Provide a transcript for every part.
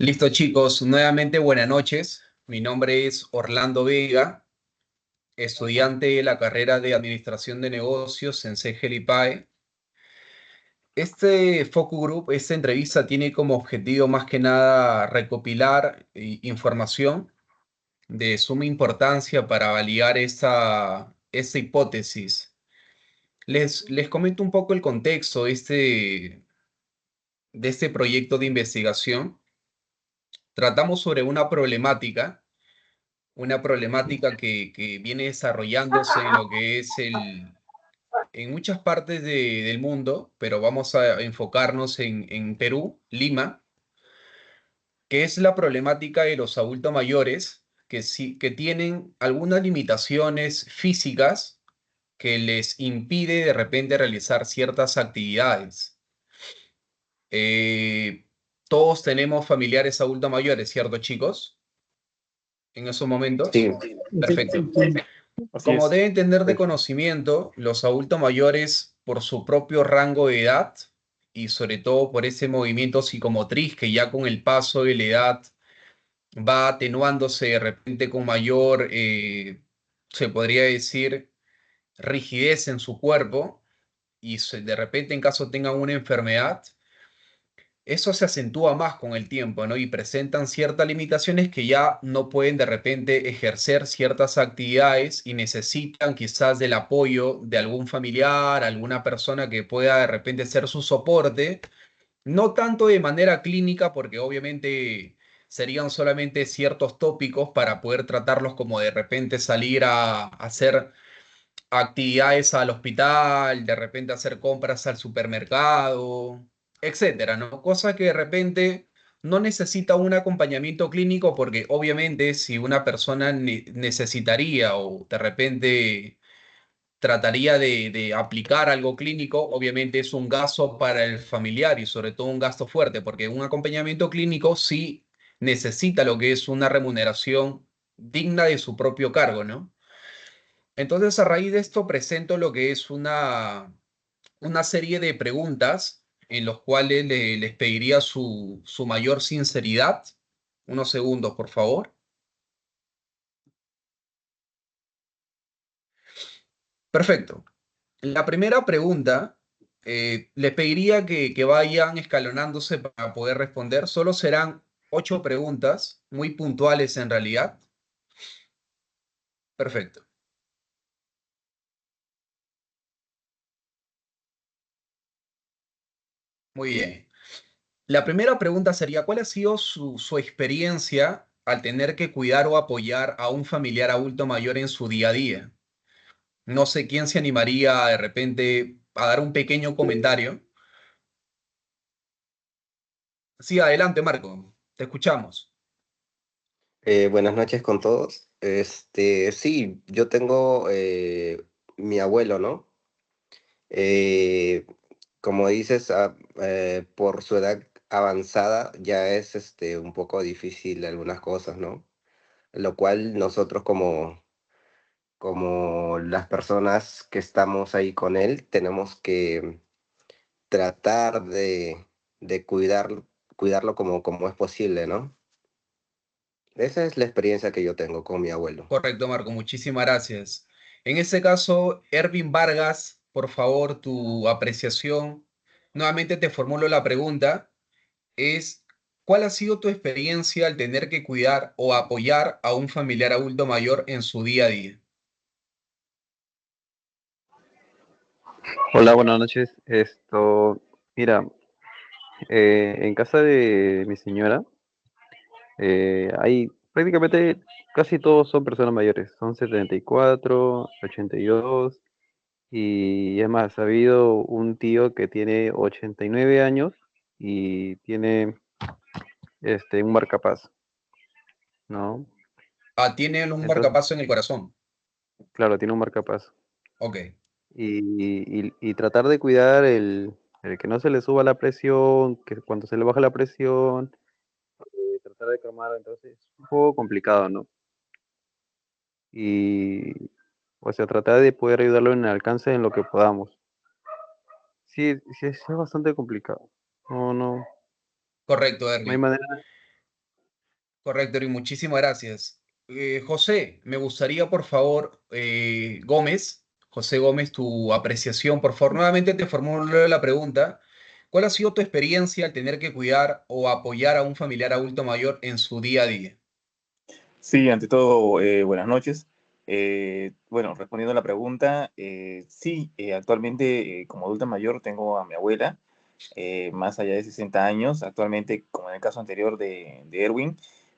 Listo, chicos, nuevamente buenas noches. Mi nombre es Orlando Vega, estudiante de la carrera de Administración de Negocios en CEGEL IPAE. Este Focus Group, esta entrevista tiene como objetivo más que nada recopilar información de suma importancia para validar esta hipótesis. Les comento un poco el contexto de este proyecto de investigación. Tratamos sobre una problemática que viene desarrollándose en lo que es en muchas partes del mundo, pero vamos a enfocarnos en Perú, Lima, que es la problemática de los adultos mayores que tienen algunas limitaciones físicas que les impide de repente realizar ciertas actividades. Eh, Todos tenemos familiares adultos mayores, ¿cierto, chicos? En esos momentos. Sí, Perfecto. así Como es. deben tener de conocimiento, los adultos mayores, por su propio rango de edad y sobre todo por ese movimiento psicomotriz que ya con el paso de la edad va atenuándose de repente con mayor, se podría decir, rigidez en su cuerpo y de repente en caso tengan una enfermedad, eso se acentúa más con el tiempo, ¿no? Y presentan ciertas limitaciones que ya no pueden de repente ejercer ciertas actividades y necesitan quizás del apoyo de algún familiar, alguna persona que pueda de repente ser su soporte, no tanto de manera clínica, porque obviamente serían solamente ciertos tópicos para poder tratarlos como de repente salir a hacer actividades al hospital, de repente hacer compras al supermercado, etcétera, ¿no? Cosa que de repente no necesita un acompañamiento clínico porque obviamente si una persona necesitaría o de repente trataría de aplicar algo clínico, obviamente es un gasto para el familiar y sobre todo un gasto fuerte, porque un acompañamiento clínico sí necesita lo que es una remuneración digna de su propio cargo, ¿no? Entonces, a raíz de esto, presento lo que es una serie de preguntas en los cuales les pediría su mayor sinceridad. Unos segundos, por favor. Perfecto. La primera pregunta, les pediría que vayan escalonándose para poder responder. Solo serán 8 preguntas, muy puntuales en realidad. Perfecto. Muy bien. La primera pregunta sería, ¿cuál ha sido su experiencia al tener que cuidar o apoyar a un familiar adulto mayor en su día a día? No sé quién se animaría de repente a dar un pequeño comentario. Sí, adelante, Marco. Te escuchamos. Buenas noches con todos. Sí, yo tengo mi abuelo, ¿no? Eh, Como dices, por su edad avanzada ya es un poco difícil algunas cosas, ¿no? Lo cual nosotros como las personas que estamos ahí con él tenemos que tratar de cuidarlo como es posible, ¿no? Esa es la experiencia que yo tengo con mi abuelo. Correcto, Marco. Muchísimas gracias. En este caso, Ervin Vargas, por favor, tu apreciación. Nuevamente te formulo la pregunta. Es, ¿cuál ha sido tu experiencia al tener que cuidar o apoyar a un familiar adulto mayor en su día a día? Hola, buenas noches. Mira, en casa de mi señora, hay prácticamente casi todos son personas mayores, son 74, 82 y es más, ha habido un tío que tiene 89 años y tiene un marcapaso, ¿no? Ah, tienen un Entonces, marcapaso en el corazón. claro, tiene un marcapaso. Ok, Y tratar de cuidar el que no se le suba la presión, que cuando se le baja la presión tratar de calmar, entonces es un poco complicado, ¿no? Y, o sea, tratar de poder ayudarlo en el alcance en lo que podamos. Sí, sí, es bastante complicado. No, no, correcto, no hay Erwin. manera. Correcto, y muchísimas gracias. José, me gustaría, por favor, Gómez, José Gómez, tu apreciación, por favor, nuevamente te formulo la pregunta. ¿Cuál ha sido tu experiencia al tener que cuidar o apoyar a un familiar adulto mayor en su día a día? Sí, ante todo, buenas noches. Bueno, respondiendo a la pregunta, sí, actualmente como adulta mayor tengo a mi abuela, más allá de 60 años. Actualmente, como en el caso anterior de Erwin,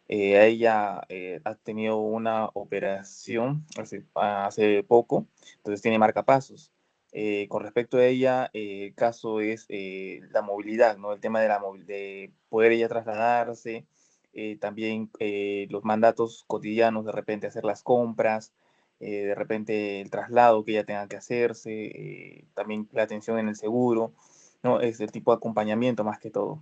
a ella ha tenido una operación hace poco, entonces tiene marcapasos. Con respecto a ella, el caso es la movilidad, ¿no? El tema de, de poder ella trasladarse, también los mandatos cotidianos, de repente hacer las compras, de repente el traslado que ella tenga que hacerse, también la atención en el seguro, ¿no? Es el tipo de acompañamiento más que todo.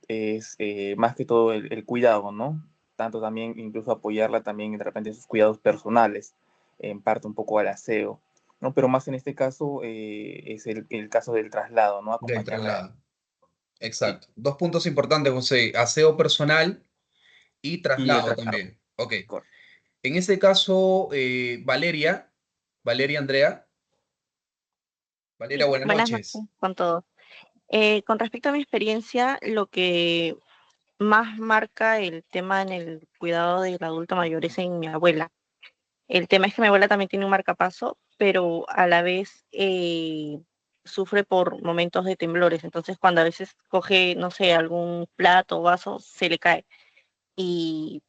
Es más que todo el cuidado, ¿no? Tanto también incluso apoyarla también de repente en sus cuidados personales, en parte un poco al aseo, ¿no? Pero más en este caso es el caso del traslado, ¿no? Del Acompañarla. traslado. Sí, Exacto. Dos puntos importantes, José. Aseo personal y y el traslado traslado. también. Ok. Correcto. En ese caso, Valeria Andrea. Valeria, Sí, buenas buenas noches noches. con todos. Con respecto a mi experiencia, lo que más marca el tema en el cuidado del adulto mayor es en mi abuela. El tema es que mi abuela también tiene un marcapaso, pero a la vez sufre por momentos de temblores. Entonces, cuando a veces coge, no sé, algún plato o vaso, se le cae. Y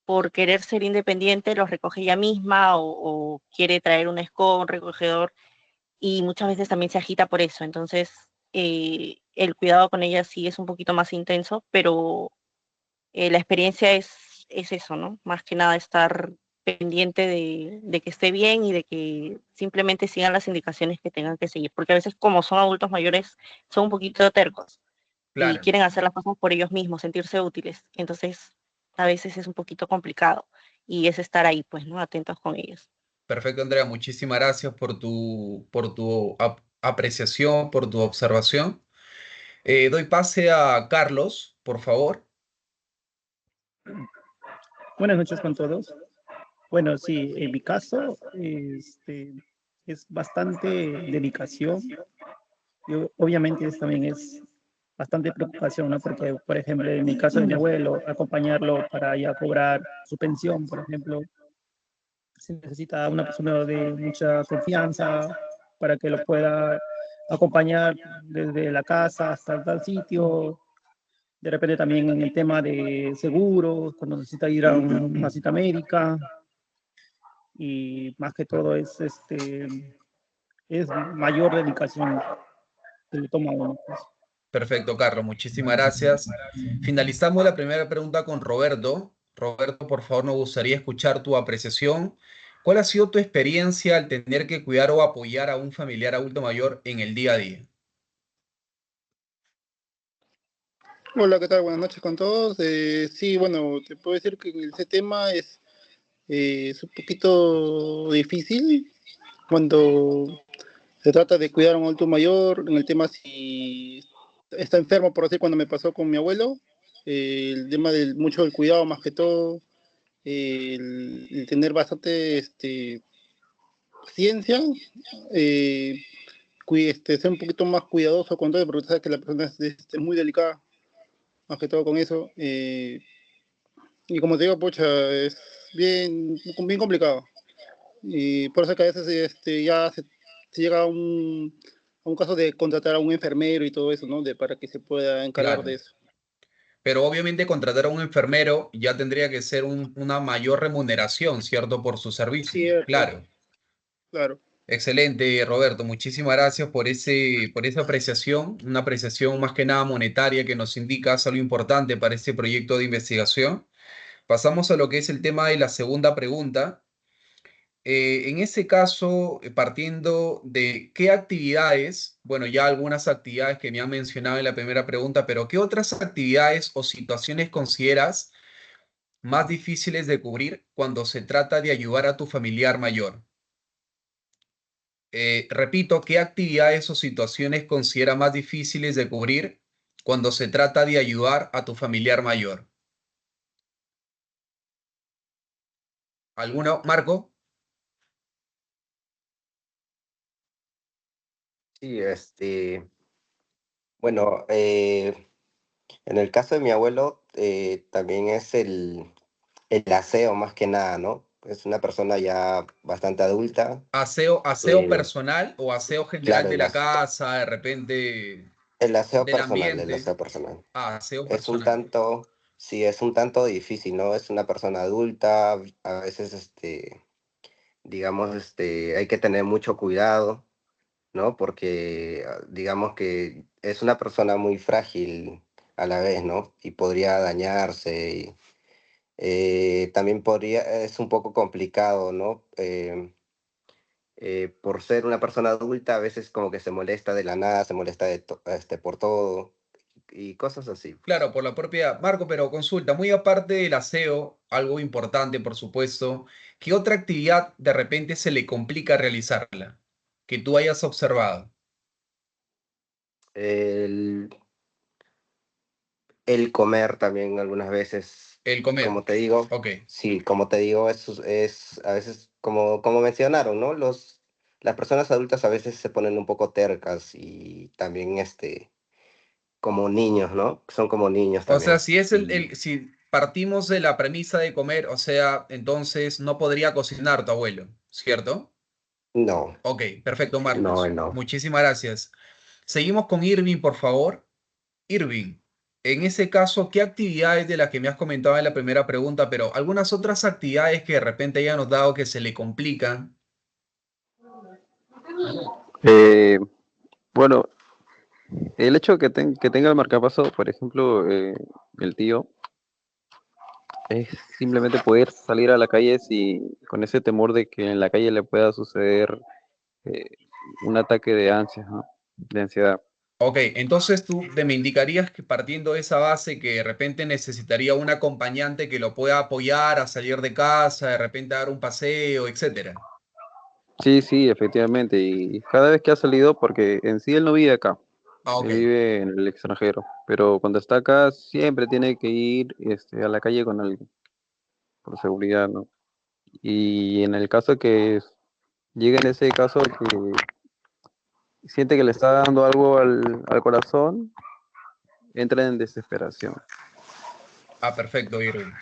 por querer ser independiente, los recoge ella misma o quiere traer una escoba, un recogedor y muchas veces también se agita por eso. Entonces, el cuidado con ella sí es un poquito más intenso, pero la experiencia es eso, ¿no? Más que nada estar pendiente de que esté bien y de que simplemente sigan las indicaciones que tengan que seguir, porque a veces como son adultos mayores, son un poquito tercos y Claro. quieren hacer las cosas por ellos mismos, sentirse útiles. Entonces, a veces es un poquito complicado y es estar ahí, pues, ¿no? Atentos con ellos. Perfecto, Andrea. Muchísimas gracias por tu apreciación, por tu observación. Doy pase a Carlos, por favor. Buenas noches con todos. Bueno, sí, en mi caso, es bastante dedicación. Obviamente también es bastante preocupación, ¿no? Porque, por ejemplo, en mi caso de mi abuelo, acompañarlo para ya cobrar su pensión, por ejemplo, se necesita una persona de mucha confianza para que lo pueda acompañar desde la casa hasta tal sitio. De repente también en el tema de seguros, cuando necesita ir a una cita médica, y más que todo es mayor dedicación que le toma a uno, pues. Perfecto, Carlos. Muchísimas gracias. Finalizamos la primera pregunta con Roberto. Roberto, por favor, nos gustaría escuchar tu apreciación. ¿Cuál ha sido tu experiencia al tener que cuidar o apoyar a un familiar adulto mayor en el día a día? Hola, ¿qué tal? Buenas noches con todos. Sí, bueno, te puedo decir que ese tema es un poquito difícil cuando se trata de cuidar a un adulto mayor, en el tema si está enfermo, por decir, cuando me pasó con mi abuelo, el tema del mucho del cuidado más que todo, el tener bastante paciencia, eh, ser un poquito más cuidadoso con todo, porque sabes que la persona es muy delicada, más que todo con eso. Y como te digo, pucha, es bien complicado. Y por eso que a veces se llega a un caso de contratar a un enfermero y todo eso, ¿no? Para que se pueda encargar de Claro. eso. Pero obviamente contratar a un enfermero ya tendría que ser una mayor remuneración, ¿cierto? Por su servicio. Cierto, Claro. claro. Excelente, Roberto. Muchísimas gracias por esa apreciación, una apreciación más que nada monetaria que nos indica algo importante para este proyecto de investigación. Pasamos a lo que es el tema de la segunda pregunta. En ese caso, partiendo de qué actividades, bueno, ya algunas actividades que me han mencionado en la primera pregunta, pero ¿qué otras actividades o situaciones consideras más difíciles de cubrir cuando se trata de ayudar a tu familiar mayor? Repito, ¿qué actividades o situaciones considera más difíciles de cubrir cuando se trata de ayudar a tu familiar mayor? ¿Alguno? Marco. Sí, bueno, en el caso de mi abuelo, también es el aseo más que nada, ¿no? Es una persona ya bastante adulta. ¿Aseo eh, personal o aseo general claro, de la casa, de repente el aseo del personal, el ambiente? aseo personal. Ah, aseo Es un personal. tanto, sí, es un tanto difícil, ¿no? Es una persona adulta, a veces, digamos, hay que tener mucho cuidado, ¿no? Porque digamos que es una persona muy frágil a la vez, ¿no? Y podría dañarse. También es un poco complicado, ¿no? Por ser una persona adulta, a veces como que se molesta de la nada, se molesta por todo y cosas así, pues. Claro, por la propia... Marco, pero consulta, muy aparte del aseo, algo importante, por supuesto, ¿qué otra actividad de repente se le complica realizarla? Que tú hayas observado. El, el comer también algunas veces, El comer. como te digo, Ok. sí, como te digo, es a veces, como mencionaron, ¿no? Las personas adultas a veces se ponen un poco tercas y también, como niños, ¿no? Son como niños O sea, también. si es Y si partimos de la premisa de comer, o sea, entonces no podría cocinar tu abuelo, ¿cierto? no, Ok, perfecto, no, Marcos. no. Muchísimas gracias. Seguimos con Irving, por favor. Irving, en ese caso, ¿qué actividades de las que me has comentado en la primera pregunta, pero algunas otras actividades que de repente hayan notado que se le complican? Eh, bueno, el hecho que tenga el marcapaso, por ejemplo, el tío, es simplemente poder salir a la calle con ese temor de que en la calle le pueda suceder eh, un ataque de ansias, ¿no? De ansiedad. Ok, entonces me indicarías que partiendo de esa base que de repente necesitaría un acompañante que lo pueda apoyar a salir de casa, de repente a dar un paseo, etcétera. Sí, sí, efectivamente. Y cada vez que ha salido, porque en sí él no vive acá, Ah, ok. él vive en el extranjero, pero cuando está acá siempre tiene que ir a la calle con alguien, por seguridad, ¿no? Y en el caso que llegue en ese caso que siente que le está dando algo al corazón, entra en desesperación. Ah, perfecto, Irving.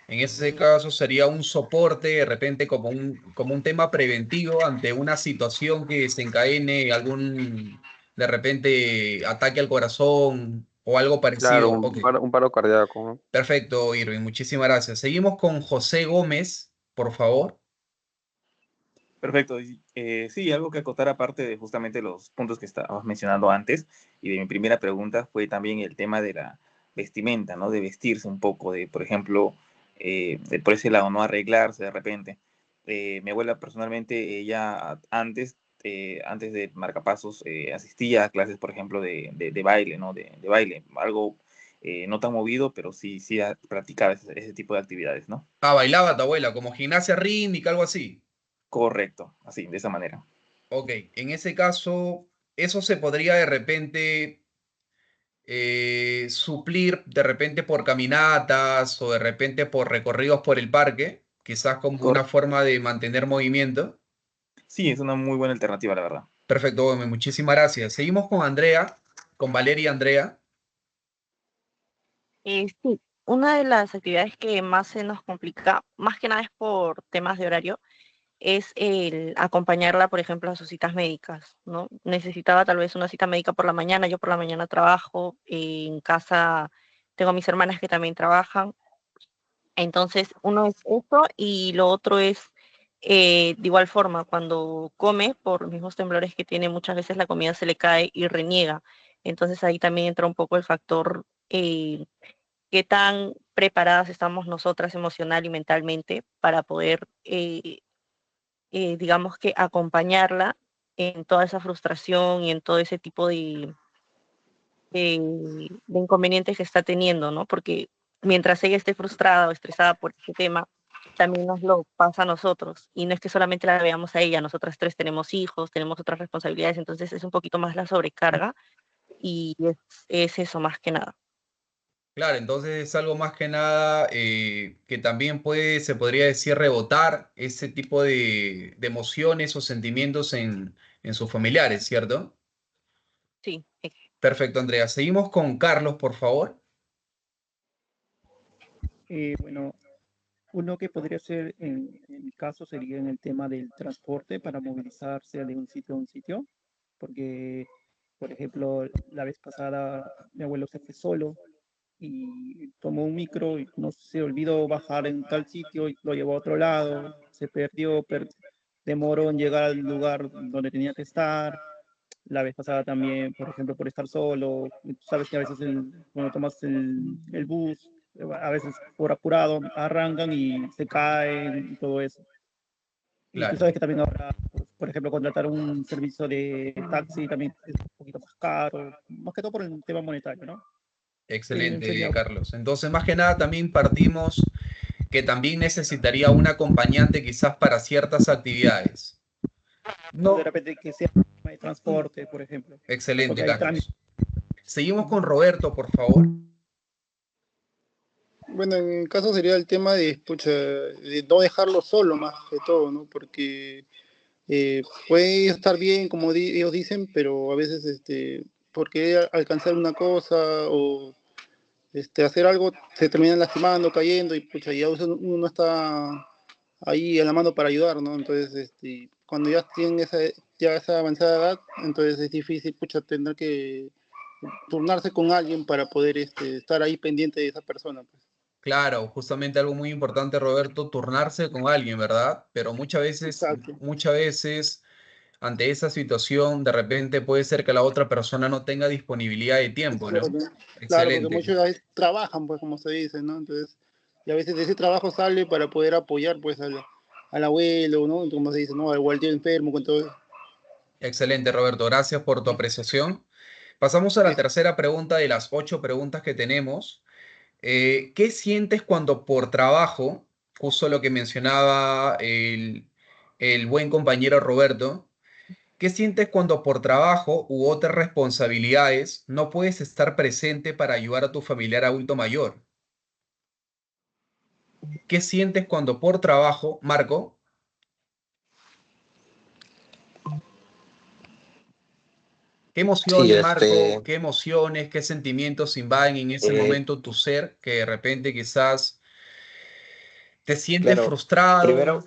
En ese caso sería un soporte, de repente como un tema preventivo ante una situación que desencadene algún, de repente, ataque al corazón o algo Claro, parecido. Ok, un paro cardíaco, ¿no? perfecto, Irving, muchísimas gracias. Seguimos con José Gómez, por favor. Perfecto. Sí, algo que acotar aparte de justamente los puntos que estabas mencionando antes y de mi primera pregunta fue también el tema de la vestimenta, ¿no? De vestirse un poco, de, por ejemplo, por ese lado, no arreglarse de repente. Mi abuela personalmente, ella antes de marcapasos, asistía a clases, por ejemplo, de baile, ¿no? De baile, algo no tan movido, pero sí practicaba ese tipo de actividades, ¿no? Ah, bailaba tu abuela, como gimnasia rítmica, algo así. Correcto, así, de esa manera. Ok, en ese caso, eso se podría de repente suplir de repente por caminatas o de repente por recorridos por el parque, quizás como una forma de mantener movimiento. Sí, es una muy buena alternativa, la verdad. Perfecto, Gómez, muchísimas gracias. Seguimos con Andrea, con Valeria y Andrea. Sí, una de las actividades que más se nos complica, más que nada es por temas de horario, es el acompañarla, por ejemplo, a sus citas médicas, ¿no? Necesitaba tal vez una cita médica por la mañana, yo por la mañana trabajo, en casa tengo a mis hermanas que también trabajan, entonces uno es eso y lo otro es, de igual forma, cuando come, por los mismos temblores que tiene, muchas veces la comida se le cae y reniega, entonces ahí también entra un poco el factor qué tan preparadas estamos nosotras emocional y mentalmente para poder, digamos que acompañarla en toda esa frustración y en todo ese tipo de inconvenientes que está teniendo, ¿no? Porque mientras ella esté frustrada o estresada por este tema, también nos lo pasa a nosotros. Y no es que solamente la veamos a ella, nosotras tres tenemos hijos, tenemos otras responsabilidades, entonces es un poquito más la sobrecarga y es eso más que nada. Claro, entonces es algo más que nada que también puede, se podría decir, rebotar ese tipo de emociones o sentimientos en sus familiares, ¿cierto? Sí, Perfecto, Andrea. Seguimos con Carlos, por favor. Bueno, uno que podría ser en mi caso sería en el tema del transporte para movilizarse de un sitio a un sitio, porque, por ejemplo, la vez pasada mi abuelo se fue solo y tomó un micro y no se olvidó bajar en tal sitio y lo llevó a otro lado, se perdió, demoró en llegar al lugar donde tenía que estar. La vez pasada también, por ejemplo, por estar solo, tú sabes que a veces cuando tomas el bus, a veces por apurado arrancan y se caen y todo eso. Y tú Claro, sabes que también ahora, pues, por ejemplo, contratar un servicio de taxi también es un poquito más caro, más que todo por el tema monetario, ¿no? excelente, Sería, Carlos. Entonces, más que nada, también partimos que también necesitaría un acompañante quizás para ciertas actividades. o de No, repente que sea un tema de transporte, por ejemplo, porque excelente, hay trámites. Carlos. Seguimos con Roberto, por favor. Bueno, en mi caso sería el tema de, pucha, de no dejarlo solo más que todo, ¿no? Porque puede estar bien, como ellos dicen, pero a veces, por querer alcanzar una cosa o hacer algo, se terminan lastimando, cayendo, y pucha, ya uno no está ahí en la mano para ayudar, ¿no? Entonces, cuando ya tienen ya esa avanzada edad, entonces es difícil, pucha, tener que turnarse con alguien para poder estar ahí pendiente de esa persona, pues. Claro, justamente algo muy importante, Roberto, turnarse con alguien, ¿verdad? Pero Exacto. muchas veces, ante esa situación, de repente puede ser que la otra persona no tenga disponibilidad de tiempo, ¿no? Claro, porque Excelente, muchas veces trabajan, pues, como se dice, ¿no? Entonces, y a veces de ese trabajo sale para poder apoyar, pues, al abuelo, ¿no? Como se dice, ¿no? Al tío enfermo, con todo eso. excelente, Roberto. Gracias por tu apreciación. Pasamos a la tercera pregunta de las 8 preguntas que tenemos. ¿Qué sientes cuando por trabajo, justo lo que mencionaba el buen compañero Roberto, qué sientes cuando por trabajo u otras responsabilidades no puedes estar presente para ayudar a tu familiar adulto mayor? ¿Qué sientes cuando por trabajo, Marco? ¿Qué Sí, emociones, Marco? ¿Qué emociones, qué sentimientos invaden en ese eh, momento tu ser que de repente quizás te sientes claro, frustrado? primero,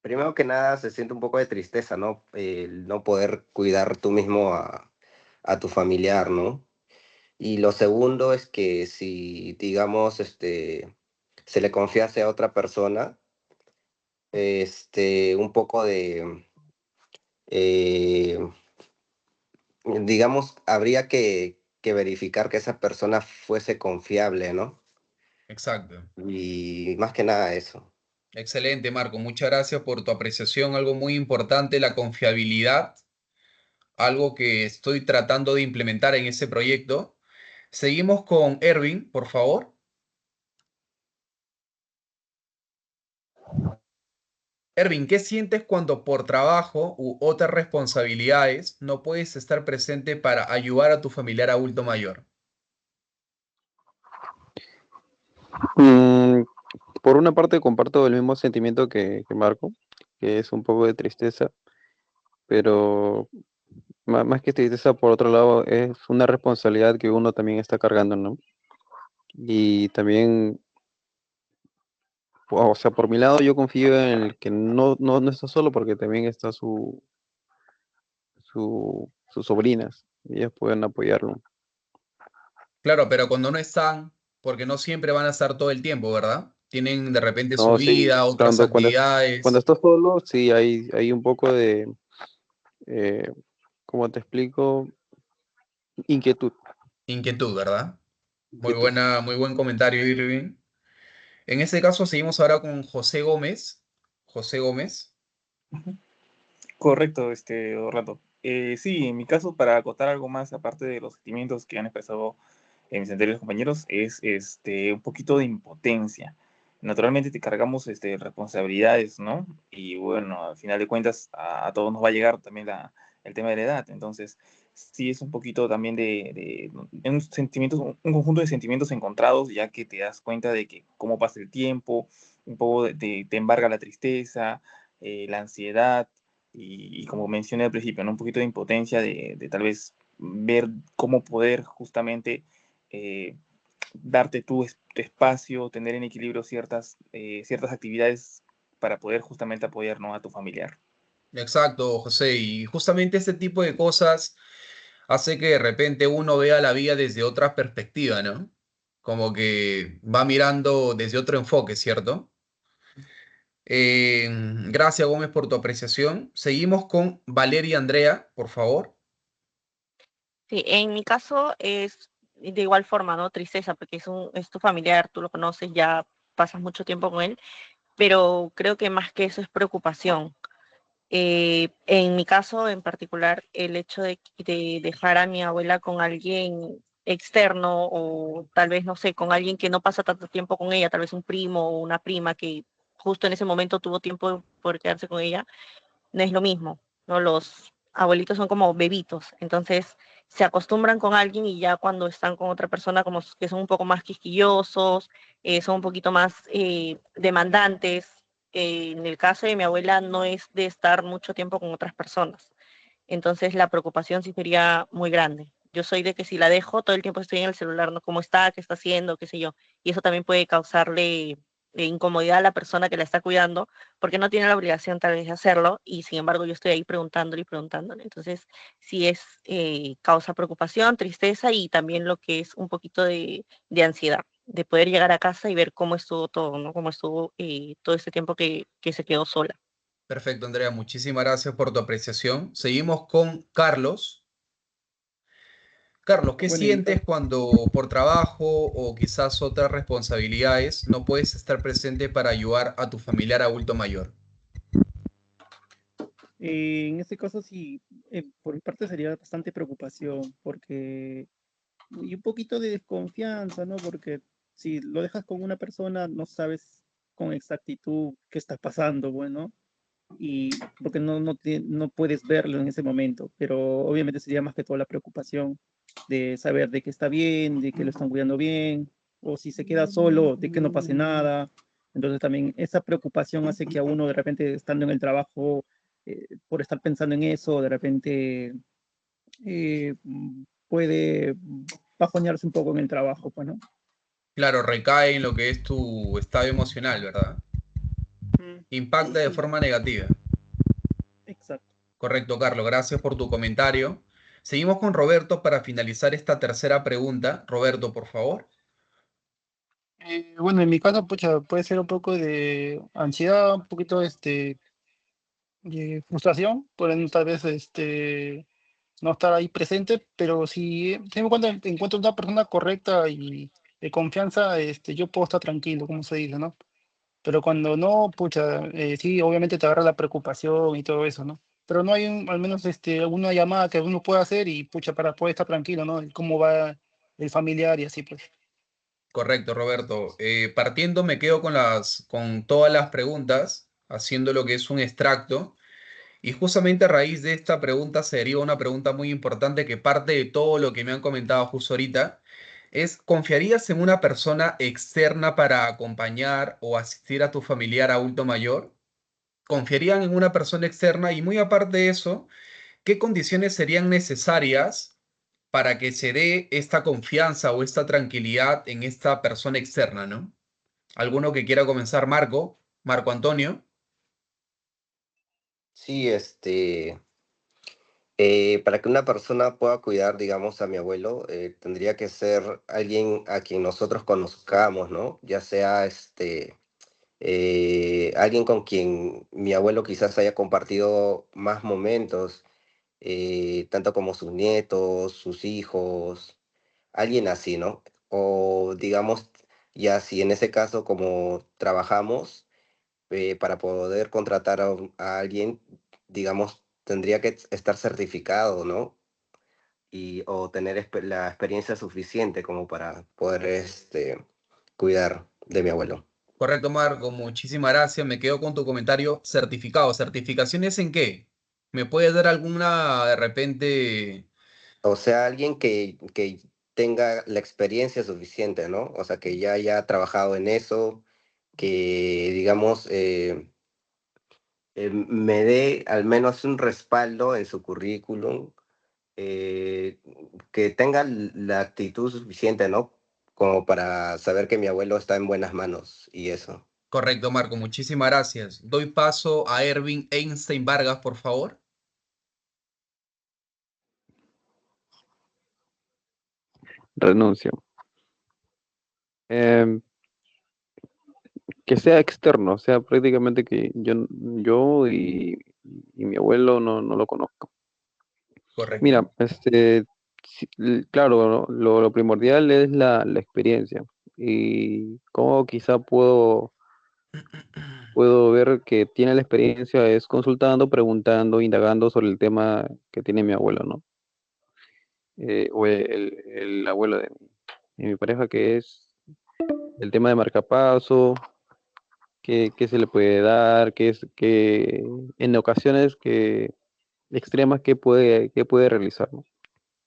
primero que nada se siente un poco de tristeza, ¿no? El no poder cuidar tú mismo a tu familiar, ¿no? Y lo segundo es que si, digamos, se le confiase a otra persona, un poco de, eh, digamos, habría que verificar que esa persona fuese confiable, ¿no? Exacto. Y más que nada eso. Excelente, Marco. Muchas gracias por tu apreciación. Algo muy importante, la confiabilidad, algo que estoy tratando de implementar en ese proyecto. Seguimos con Ervin, por favor. Ervin, ¿qué sientes cuando por trabajo u otras responsabilidades no puedes estar presente para ayudar a tu familiar adulto mayor? Mm, por una parte comparto el mismo sentimiento que Marco, que es un poco de tristeza, pero más que tristeza, por otro lado, es una responsabilidad que uno también está cargando, ¿no? Y también, o sea, por mi lado yo confío en el que no está solo porque también está sus sobrinas, y ellas pueden apoyarlo. Claro, pero cuando no están, porque no siempre van a estar todo el tiempo, ¿verdad? Tienen de repente su No, sí, vida, otras cuando actividades, estás solo, sí hay un poco de, eh, ¿cómo te explico? Inquietud, inquietud, ¿verdad? inquietud. Muy buen comentario, Irving. En ese caso, seguimos ahora con José Gómez. José Gómez. Correcto, Orlando. Sí, en mi caso, para acotar algo más, aparte de los sentimientos que han expresado mis anteriores compañeros, es un poquito de impotencia. Naturalmente te cargamos responsabilidades, ¿no? Y bueno, al final de cuentas a todos nos va a llegar también el tema de la edad. Entonces, sí es un poquito también de un un conjunto de sentimientos encontrados, ya que te das cuenta de que cómo pasa el tiempo, un poco te embarga la tristeza, la ansiedad, y como mencioné al principio, ¿no? Un poquito de impotencia de tal vez ver cómo poder justamente eh, darte tu espacio, tener en equilibrio ciertas actividades para poder justamente apoyar, ¿no?, a tu familiar. Exacto, José. Y justamente este tipo de cosas hace que de repente uno vea la vida desde otra perspectiva, ¿no? Como que va mirando desde otro enfoque, ¿cierto? Gracias, Gómez, por tu apreciación. Seguimos con Valeria Andrea, por favor. Sí, en mi caso es de igual forma, ¿no? Tristeza, porque es tu familiar, tú lo conoces, ya pasas mucho tiempo con él, pero creo que más que eso es preocupación. En mi caso en particular, el hecho de dejar a mi abuela con alguien externo o tal vez, no sé, con alguien que no pasa tanto tiempo con ella, tal vez un primo o una prima que justo en ese momento tuvo tiempo de poder quedarse con ella, no es lo mismo, ¿no? Los abuelitos son como bebitos, entonces se acostumbran con alguien y ya cuando están con otra persona como que son un poco más quisquillosos, son un poquito más demandantes. En el caso de mi abuela no es de estar mucho tiempo con otras personas, entonces la preocupación sí sería muy grande. Yo soy de que si la dejo, todo el tiempo estoy en el celular, ¿no? ¿Cómo está? ¿Qué está haciendo? ¿Qué sé yo? Y eso también puede causarle incomodidad a la persona que la está cuidando, porque no tiene la obligación tal vez de hacerlo, y sin embargo yo estoy ahí preguntándole y preguntándole. Entonces, sí es causa preocupación, tristeza y también lo que es un poquito de ansiedad, de poder llegar a casa y ver cómo estuvo todo, ¿no? Cómo estuvo todo este tiempo que se quedó sola. Perfecto, Andrea. Muchísimas gracias por tu apreciación. Seguimos con Carlos. Carlos, ¿qué Bueno, en mi sientes caso, cuando por trabajo o quizás otras responsabilidades no puedes estar presente para ayudar a tu familiar adulto mayor? en este caso sí, por mi parte sería bastante preocupación, porque y un poquito de desconfianza, ¿no? Porque si lo dejas con una persona, no sabes con exactitud qué está pasando, bueno, y porque no puedes verlo en ese momento, pero obviamente sería más que todo la preocupación de saber de que está bien, de que lo están cuidando bien, o si se queda solo, de que no pase nada. Entonces también esa preocupación hace que a uno de repente estando en el trabajo, por estar pensando en eso, de repente puede bajonearse un poco en el trabajo, pues, ¿no? Claro, recae en lo que es tu estado emocional, ¿verdad? Impacta de Sí, forma negativa. exacto. Correcto, Carlos. Gracias por tu comentario. Seguimos con Roberto para finalizar esta tercera pregunta. Roberto, por favor. Bueno, en mi caso, pucha, puede ser un poco de ansiedad, un poquito de frustración por tal vez no estar ahí presente, pero si me encuentro una persona correcta y de confianza, yo puedo estar tranquilo, como se dice, ¿no? Pero cuando no, pucha, sí, obviamente te agarra la preocupación y todo eso, ¿no? Pero no hay al menos alguna llamada que uno pueda hacer y pucha, para poder estar tranquilo, ¿no? Y cómo va el familiar y así, pues. Correcto, Roberto. Partiendo, me quedo con todas las preguntas, haciendo lo que es un extracto. Y justamente a raíz de esta pregunta se deriva una pregunta muy importante que parte de todo lo que me han comentado justo ahorita. Es, ¿confiarías en una persona externa para acompañar o asistir a tu familiar adulto mayor? ¿Confiarían en una persona externa? Y muy aparte de eso, ¿qué condiciones serían necesarias para que se dé esta confianza o esta tranquilidad en esta persona externa, ¿no? ¿Alguno que quiera comenzar? Marco, Marco Antonio. Sí, para que una persona pueda cuidar, digamos, a mi abuelo, tendría que ser alguien a quien nosotros conozcamos, ¿no? Ya sea alguien con quien mi abuelo quizás haya compartido más momentos, tanto como sus nietos, sus hijos, alguien así, ¿no? O digamos, ya si en ese caso como trabajamos, para poder contratar a alguien, digamos, tendría que estar certificado, ¿no? O tener la experiencia suficiente como para poder cuidar de mi abuelo. Correcto, Marco, muchísimas gracias. Me quedo con tu comentario certificado. ¿Certificaciones en qué? ¿Me puedes dar alguna de repente O sea, alguien que tenga la experiencia suficiente, ¿no? O sea, que ya haya trabajado en eso, que, digamos, me dé al menos un respaldo en su currículum, eh, que tenga la actitud suficiente, ¿no? Como para saber que mi abuelo está en buenas manos y eso. Correcto, Marco, muchísimas gracias. Doy paso a Ervin Einstein Vargas, por favor. Renuncio. Em, que sea externo, o sea, prácticamente que yo y mi abuelo no lo conozco. Correcto. Mira, claro, ¿no? Lo primordial es la experiencia. Y cómo quizá puedo ver que tiene la experiencia es consultando, preguntando, indagando sobre el tema que tiene mi abuelo, ¿no? O el abuelo de mi pareja, que es el tema de marcapaso, qué se le puede dar, que en ocasiones extremas que puede realizar, ¿no?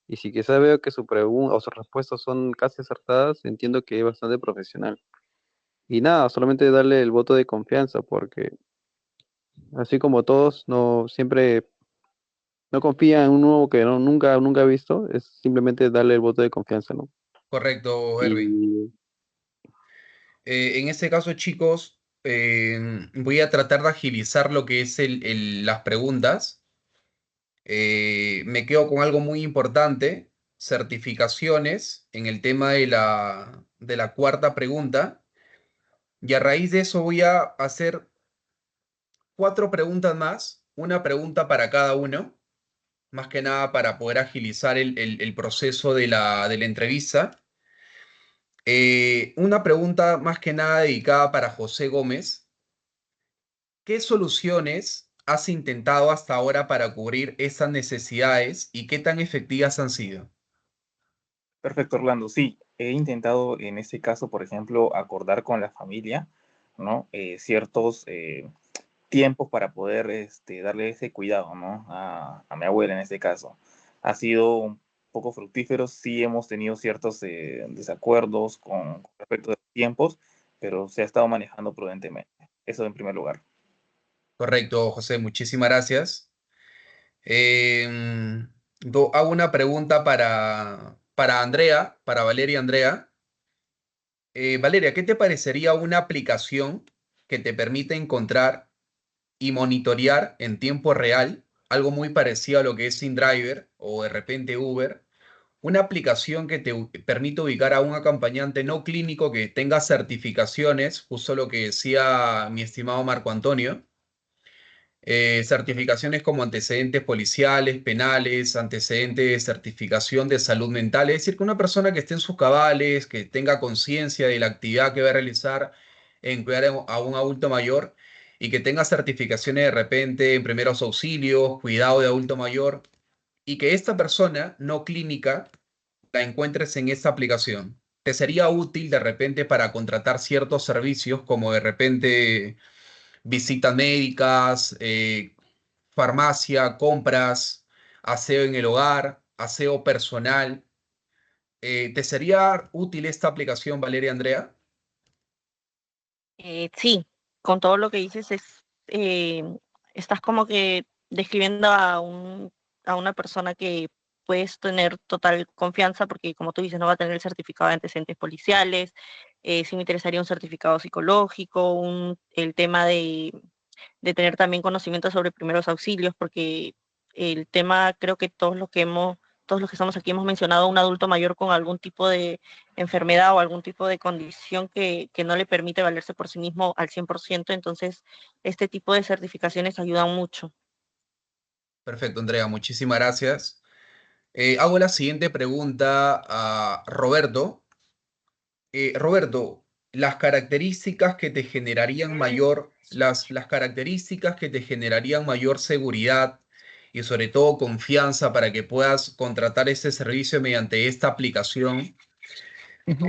Y si quizá veo que su pregunta o sus respuestas son casi acertadas, entiendo que es bastante profesional. Y nada, solamente darle el voto de confianza, porque así como todos, no siempre no confía en un nuevo que nunca ha visto, es simplemente darle el voto de confianza, ¿no? Correcto, Erwin. Y En este caso, chicos, voy a tratar de agilizar lo que es las preguntas. Me quedo con algo muy importante, certificaciones en el tema de la cuarta pregunta. Y a raíz de eso voy a hacer 4 preguntas más, una pregunta para cada uno, más que nada para poder agilizar el proceso de la entrevista. Una pregunta más que nada dedicada para José Gómez. ¿Qué soluciones has intentado hasta ahora para cubrir estas necesidades y qué tan efectivas han sido? Perfecto, Orlando. Sí, he intentado en este caso, por ejemplo, acordar con la familia, ¿no? Ciertos tiempos para poder darle ese cuidado, ¿no? A mi abuela en este caso. Ha sido un poco fructífero, sí hemos tenido ciertos desacuerdos con respecto a los tiempos, pero se ha estado manejando prudentemente. Eso en primer lugar. Correcto, José, muchísimas gracias. Hago una pregunta para Andrea, para Valeria Andrea. Valeria, ¿qué te parecería una aplicación que te permite encontrar y monitorear en tiempo real, algo muy parecido a lo que es InDriver o de repente Uber, una aplicación que te permite ubicar a un acompañante no clínico que tenga certificaciones, justo lo que decía mi estimado Marco Antonio, certificaciones como antecedentes policiales, penales, antecedentes de certificación de salud mental, es decir, que una persona que esté en sus cabales, que tenga conciencia de la actividad que va a realizar en cuidar a un adulto mayor y que tenga certificaciones de repente en primeros auxilios, cuidado de adulto mayor, y que esta persona no clínica la encuentres en esta aplicación. ¿Te sería útil de repente para contratar ciertos servicios como de repente visitas médicas, farmacia, compras, aseo en el hogar, aseo personal? ¿Te sería útil esta aplicación, Valeria Andrea? Sí, con todo lo que dices estás como que describiendo a una persona que puedes tener total confianza porque como tú dices no va a tener el certificado de antecedentes policiales, sí me interesaría un certificado psicológico, el tema de tener también conocimiento sobre primeros auxilios porque el tema creo que todos los que estamos aquí hemos mencionado a un adulto mayor con algún tipo de enfermedad o algún tipo de condición que no le permite valerse por sí mismo al 100%, entonces este tipo de certificaciones ayudan mucho. Perfecto, Andrea, muchísimas gracias. Hago la siguiente pregunta a Roberto. Roberto, las características que te generarían las características que te generarían mayor seguridad y sobre todo confianza para que puedas contratar este servicio mediante esta aplicación, Ujú.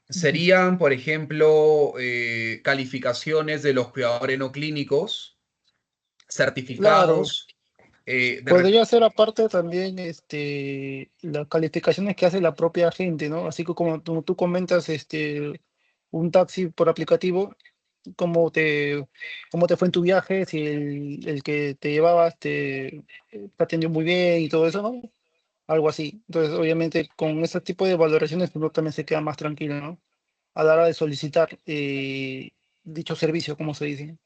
serían, por ejemplo, calificaciones de los cuidadores no clínicos, Claro, certificados, Podría ser aparte también las calificaciones que hace la propia gente, ¿no? Así que como tú comentas, un taxi por aplicativo, cómo cómo te fue en tu viaje, si el que te llevaba te atendió muy bien y todo eso, ¿no? Algo así. Entonces, obviamente, con ese tipo de valoraciones uno también se queda más tranquilo, ¿no? A la hora de solicitar dicho servicio, como se dice.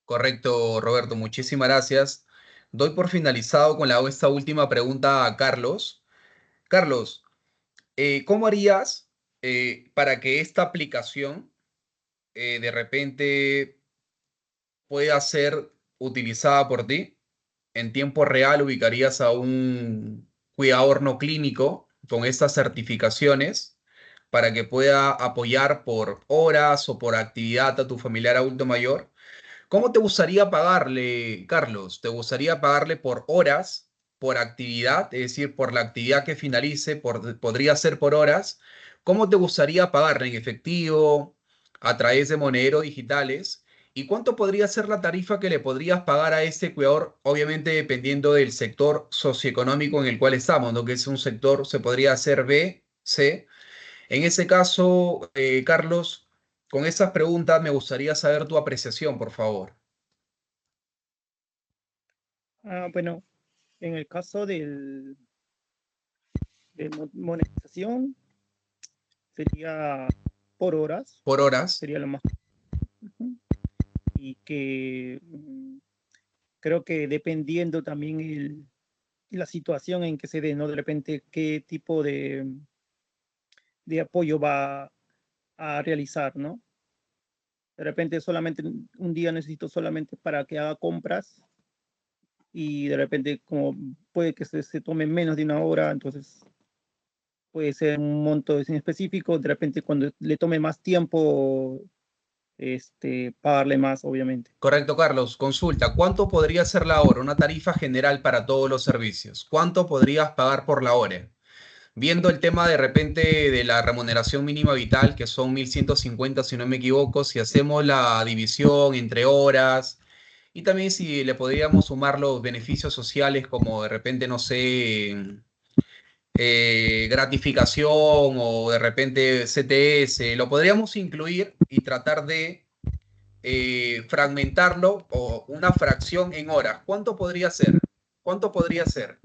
Correcto, Roberto, muchísimas gracias. Doy por finalizado con esta última pregunta a Carlos. Carlos, ¿cómo harías para que esta aplicación de repente pueda ser utilizada por ti? En tiempo real ubicarías a un cuidador no clínico con estas certificaciones para que pueda apoyar por horas o por actividad a tu familiar adulto mayor. ¿Cómo te gustaría pagarle, Carlos? ¿Te gustaría pagarle por horas, por actividad, es decir, por la actividad que finalice, podría ser por horas? ¿Cómo te gustaría pagarle en efectivo, a través de monederos digitales? ¿Y cuánto podría ser la tarifa que le podrías pagar a este cuidador? Obviamente dependiendo del sector socioeconómico en el cual estamos, ¿no? Que es un sector, se podría hacer B, C. En ese caso, Carlos, con esas preguntas me gustaría saber tu apreciación, por favor. Bueno, en el caso de monetización, sería por horas, Por horas. sería lo más. Ujú. Y que creo que dependiendo también la situación en que se dé, ¿no? De repente, qué tipo de apoyo va a realizar, ¿no? De repente solamente un día necesito solamente para que haga compras y de repente como puede que se tome menos de una hora, entonces puede ser un monto en específico, de repente cuando le tome más tiempo, pagarle más, obviamente. Correcto, Carlos. Consulta, ¿cuánto podría ser la hora? Una tarifa general para todos los servicios. ¿Cuánto podrías pagar por la hora? Viendo el tema de repente de la remuneración mínima vital, que son 1.150 si no me equivoco, si hacemos la división entre horas y también si le podríamos sumar los beneficios sociales como de repente, no sé, gratificación o de repente CTS, lo podríamos incluir y tratar de fragmentarlo o una fracción en horas. ¿Cuánto podría ser? ¿Cuánto podría ser?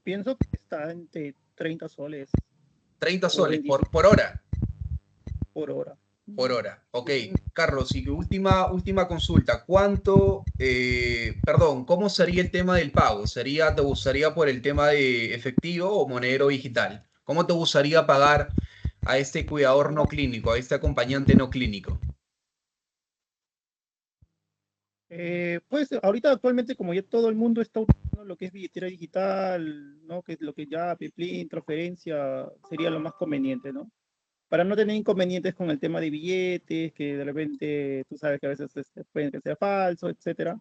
Pienso que está entre 30 soles 30 o soles 25 por hora. por hora. Por hora. Ok. Carlos, y última consulta. Perdón, ¿cómo sería el tema del pago? ¿Te gustaría por el tema de efectivo o monedero digital? ¿Cómo te gustaría pagar a este cuidador no clínico, a este acompañante no clínico? Pues ahorita actualmente como ya todo el mundo está utilizando lo que es billetera digital, ¿no? Que es lo que ya PayPlin, transferencia, sería lo más conveniente, ¿no? Para no tener inconvenientes con el tema de billetes, que de repente tú sabes que a veces puede que sea falso, etcétera,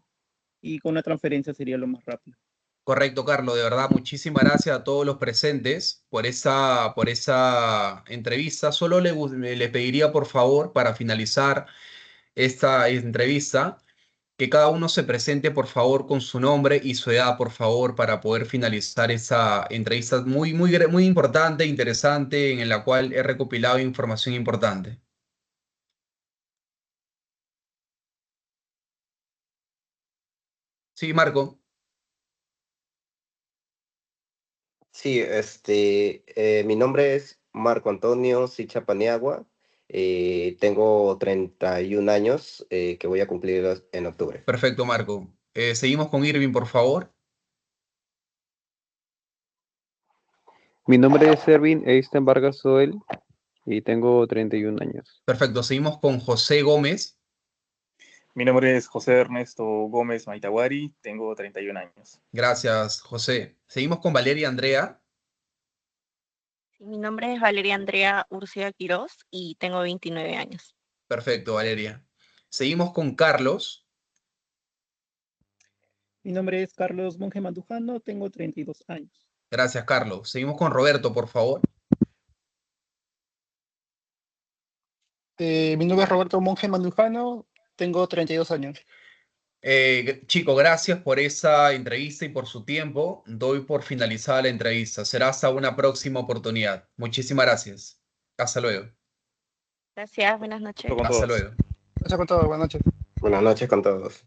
y con una transferencia sería lo más rápido. Correcto, Carlos. De verdad, muchísimas gracias a todos los presentes por esa entrevista. Solo le pediría, por favor, para finalizar esta entrevista, que cada uno se presente, por favor, con su nombre y su edad, por favor, para poder finalizar esa entrevista muy importante, interesante, en la cual he recopilado información importante. Sí, Marco. Sí, mi nombre es Marco Antonio Sicha Paniagua. Tengo 31 años que voy a cumplir en octubre. Perfecto, Marco. Seguimos con Irving, por favor. Mi nombre es Ervin Eisten Vargas Soel y tengo 31 años. Perfecto, seguimos con José Gómez. Mi nombre es José Ernesto Gómez Maitawari, tengo 31 años. Gracias, José. Seguimos con Valeria Andrea. Mi nombre es Valeria Andrea Urcia Quiroz y tengo 29 años. Perfecto, Valeria. Seguimos con Carlos. Mi nombre es Carlos Monge Mandujano, tengo 32 años. Gracias, Carlos. Seguimos con Roberto, por favor. Mi nombre es Roberto Monge Mandujano, tengo 32 años. Chico, gracias por esa entrevista y por su tiempo. Doy por finalizada la entrevista. Será hasta una próxima oportunidad. Muchísimas gracias. Hasta luego. Gracias, buenas noches. Con Hasta todos. luego. Gracias con todo, buenas noches. Buenas noches con todos.